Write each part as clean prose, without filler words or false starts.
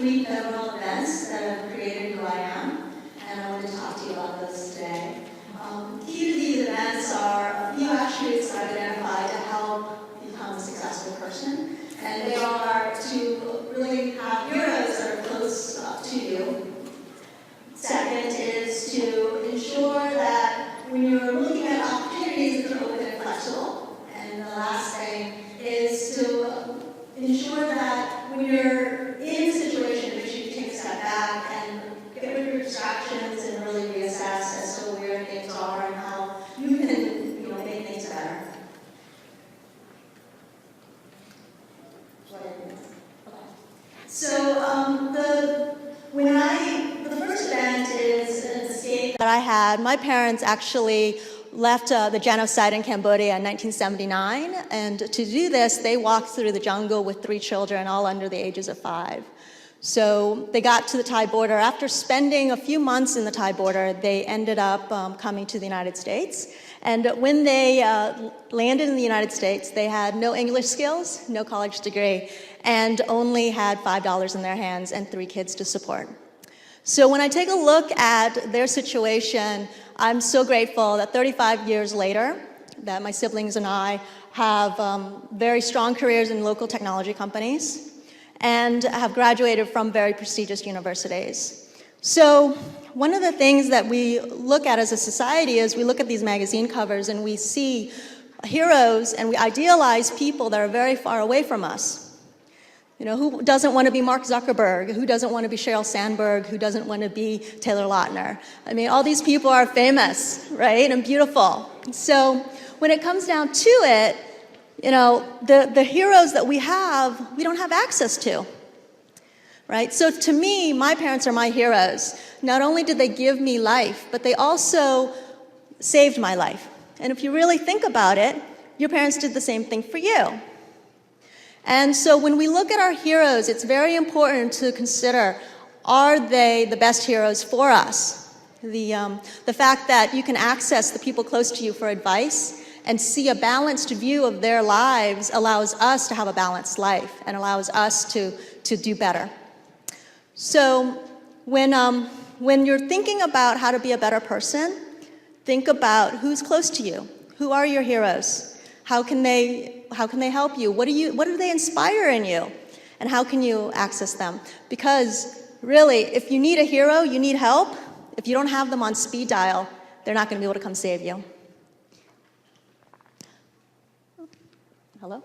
three pivotal events that have created who I am, and I want to talk to you about those today. Key to these events are a few attributes that I've identified to help become a successful person, and they are to really have heroes that are close to you. Second is to ensure that when you're looking at opportunities, that they're open and flexible. And the last thing is to ensure that when you're in a situation, that you take a step back and get rid of your distractions and really reassess as to where things are and how you can, make things better. So the first event is an escape that I had. My parents actually left the genocide in Cambodia in 1979, and to do this, they walked through the jungle with 3 children, all under the ages of 5. So they got to the Thai border. After spending a few months in the Thai border, they ended up coming to the United States. And when they landed in the United States, they had no English skills, no college degree, and only had $5 in their hands and 3 kids to support. So when I take a look at their situation, I'm so grateful that 35 years later, that my siblings and I have very strong careers in local technology companies and have graduated from very prestigious universities. So one of the things that we look at as a society is we look at these magazine covers and we see heroes and we idealize people that are very far away from us. Who doesn't want to be Mark Zuckerberg? Who doesn't want to be Sheryl Sandberg? Who doesn't want to be Taylor Lautner? I mean, all these people are famous, right, and beautiful. So when it comes down to it, the heroes that we don't have access to, right? So to me, my parents are my heroes. Not only did they give me life, but they also saved my life. And if you really think about it, your parents did the same thing for you. And so when we look at our heroes, it's very important to consider, are they the best heroes for us? The fact that you can access the people close to you for advice and see a balanced view of their lives allows us to have a balanced life and allows us to do better. So when you're thinking about how to be a better person, think about who's close to you. Who are your heroes? How can they help you? What do they inspire in you? And how can you access them? Because really, if you need a hero, you need help. If you don't have them on speed dial, they're not going to be able to come save you. Hello?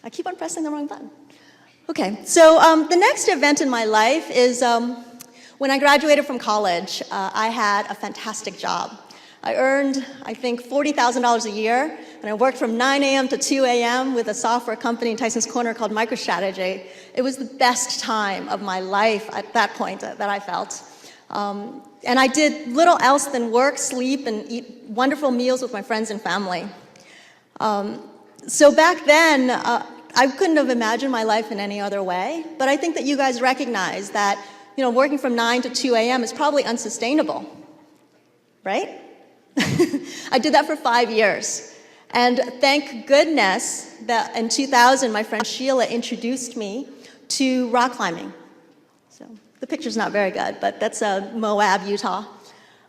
I keep on pressing the wrong button. Okay, so the next event in my life is when I graduated from college, I had a fantastic job. I earned, I think, $40,000 a year, and I worked from 9 a.m. to 2 a.m. with a software company in Tysons Corner called MicroStrategy. It was the best time of my life at that point that I felt. And I did little else than work, sleep, and eat wonderful meals with my friends and family. So back then, I couldn't have imagined my life in any other way, but I think that you guys recognize that, working from 9 to 2 a.m. is probably unsustainable, right? I did that for 5 years. And thank goodness that in 2000, my friend Sheila introduced me to rock climbing. So the picture's not very good, but that's Moab, Utah.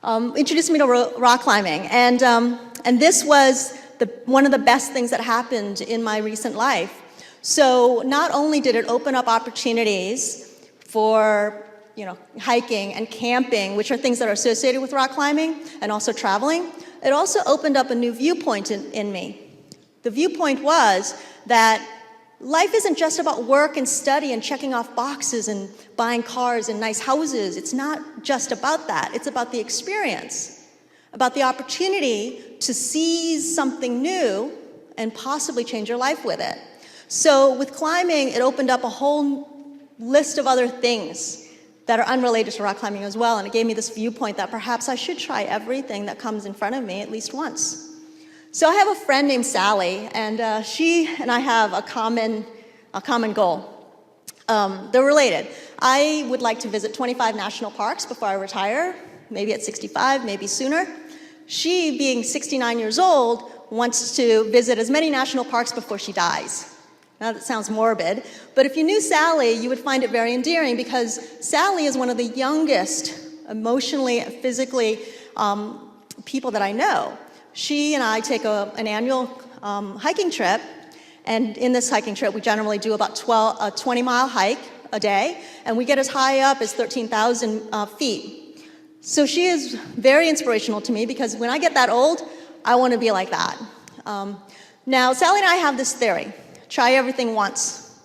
Introduced me to rock climbing. And this was one of the best things that happened in my recent life. So not only did it open up opportunities for hiking and camping, which are things that are associated with rock climbing, and also traveling, it also opened up a new viewpoint in me. The viewpoint was that life isn't just about work and study and checking off boxes and buying cars and nice houses. It's not just about that. It's about the experience, about the opportunity to seize something new and possibly change your life with it. So with climbing, it opened up a whole list of other things that are unrelated to rock climbing as well, and it gave me this viewpoint that perhaps I should try everything that comes in front of me at least once. So I have a friend named Sally, and she and I have a common goal. They're related. I would like to visit 25 national parks before I retire, maybe at 65, maybe sooner. She, being 69 years old, wants to visit as many national parks before she dies. Now that sounds morbid, but if you knew Sally, you would find it very endearing because Sally is one of the youngest emotionally, physically people that I know. She and I take an annual hiking trip, and in this hiking trip we generally do about a 20-mile hike a day, and we get as high up as 13,000 feet. So she is very inspirational to me because when I get that old, I want to be like that. Now, Sally and I have this theory: try everything once,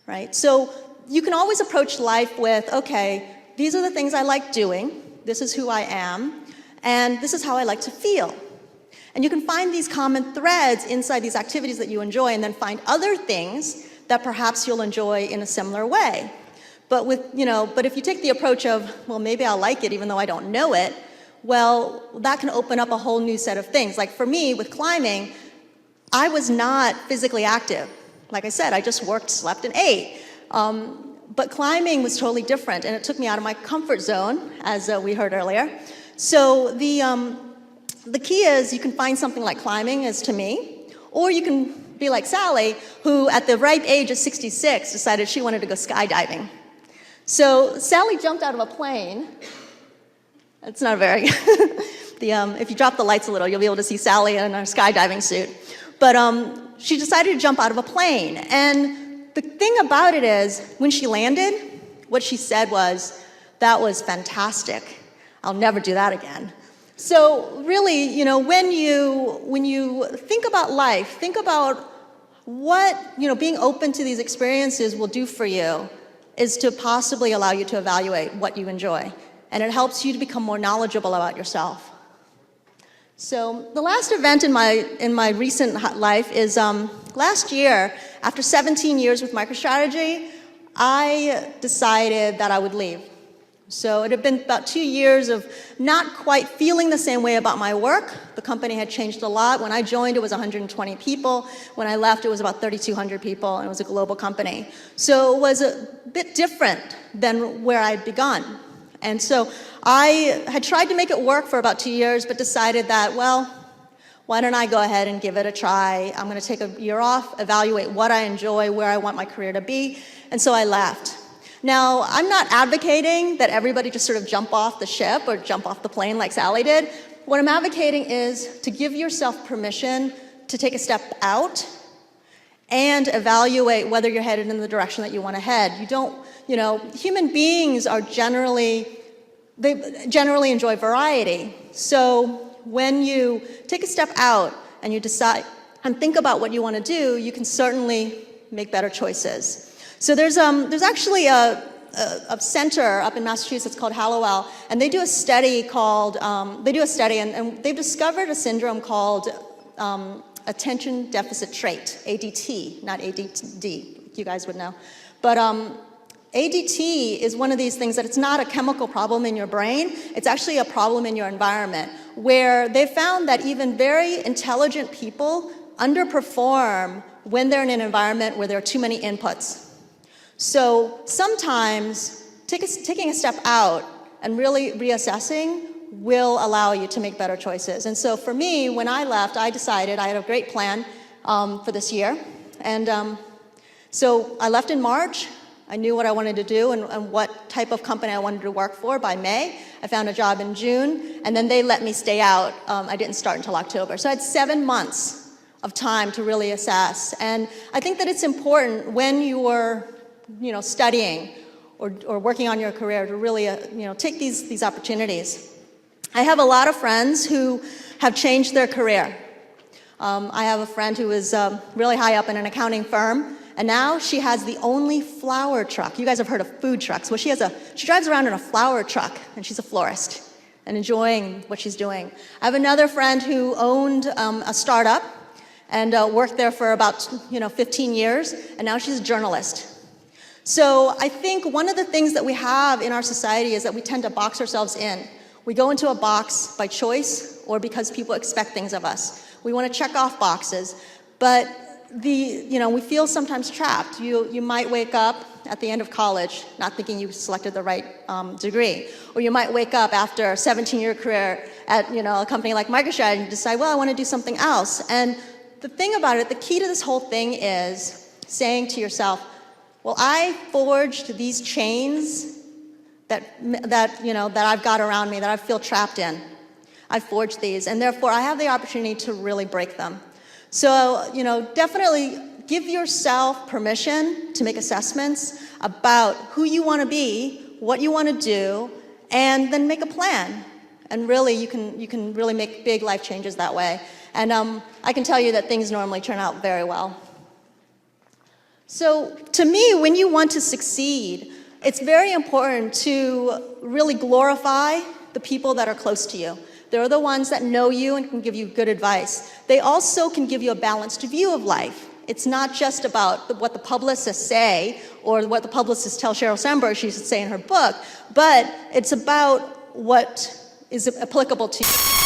right? So you can always approach life with, okay, these are the things I like doing, this is who I am, and this is how I like to feel. And you can find these common threads inside these activities that you enjoy and then find other things that perhaps you'll enjoy in a similar way. But if you take the approach of, well, maybe I'll like it even though I don't know it, well, that can open up a whole new set of things. Like for me, with climbing, I was not physically active. Like I said, I just worked, slept, and ate. But climbing was totally different, and it took me out of my comfort zone, as we heard earlier. So the key is you can find something like climbing, as to me, or you can be like Sally, who at the ripe age of 66 decided she wanted to go skydiving. So Sally jumped out of a plane. It's not very, if you drop the lights a little, you'll be able to see Sally in her skydiving suit. But she decided to jump out of a plane. And the thing about it is, when she landed, what she said was, "That was fantastic. I'll never do that again." So really, when you think about life, think about what, being open to these experiences will do for you is to possibly allow you to evaluate what you enjoy. And it helps you to become more knowledgeable about yourself. So the last event in my recent life is last year, after 17 years with MicroStrategy, I decided that I would leave. So it had been about 2 years of not quite feeling the same way about my work. The company had changed a lot. When I joined, it was 120 people. When I left, it was about 3,200 people, and it was a global company. So it was a bit different than where I'd begun. And so I had tried to make it work for about 2 years, but decided that, well, why don't I go ahead and give it a try? I'm going to take a year off, evaluate what I enjoy, where I want my career to be, and so I left. Now, I'm not advocating that everybody just sort of jump off the ship or jump off the plane like Sally did. What I'm advocating is to give yourself permission to take a step out and evaluate whether you're headed in the direction that you want to head. Human beings are generally enjoy variety. So when you take a step out and you decide and think about what you want to do, you can certainly make better choices. So there's actually a center up in Massachusetts called Hallowell, and they do a study and they've discovered a syndrome called attention deficit trait, ADT, not ADD, you guys would know. But ADT is one of these things that it's not a chemical problem in your brain, it's actually a problem in your environment, where they found that even very intelligent people underperform when they're in an environment where there are too many inputs. So sometimes taking a step out and really reassessing will allow you to make better choices. And so for me, when I left, I decided I had a great plan for this year. And so I left in March. I knew what I wanted to do and what type of company I wanted to work for by May. I found a job in June, and then they let me stay out. I didn't start until October. So I had 7 months of time to really assess. And I think that it's important when you are studying or working on your career to really take these opportunities. I have a lot of friends who have changed their career. I have a friend who is really high up in an accounting firm, and now she has the only flower truck. You guys have heard of food trucks. Well, she drives around in a flower truck, and she's a florist and enjoying what she's doing. I have another friend who owned a startup and worked there for about 15 years, and now she's a journalist. So I think one of the things that we have in our society is that we tend to box ourselves in. We go into a box by choice or because people expect things of us. We want to check off boxes, but we feel sometimes trapped. You might wake up at the end of college not thinking you selected the right degree, or you might wake up after a 17-year career at a company like MicroStrategy and decide, well, I want to do something else. And the thing about it, the key to this whole thing is saying to yourself, well, I forged these chains that I've got around me, that I feel trapped in. I forged these, and therefore I have the opportunity to really break them. So, definitely give yourself permission to make assessments about who you want to be, what you want to do, and then make a plan. And really, you can really make big life changes that way. And I can tell you that things normally turn out very well. So to me, when you want to succeed, it's very important to really glorify the people that are close to you. They're the ones that know you and can give you good advice. They also can give you a balanced view of life. It's not just about what the publicists say or what the publicists tell Sheryl Sandberg she should say in her book, but it's about what is applicable to you.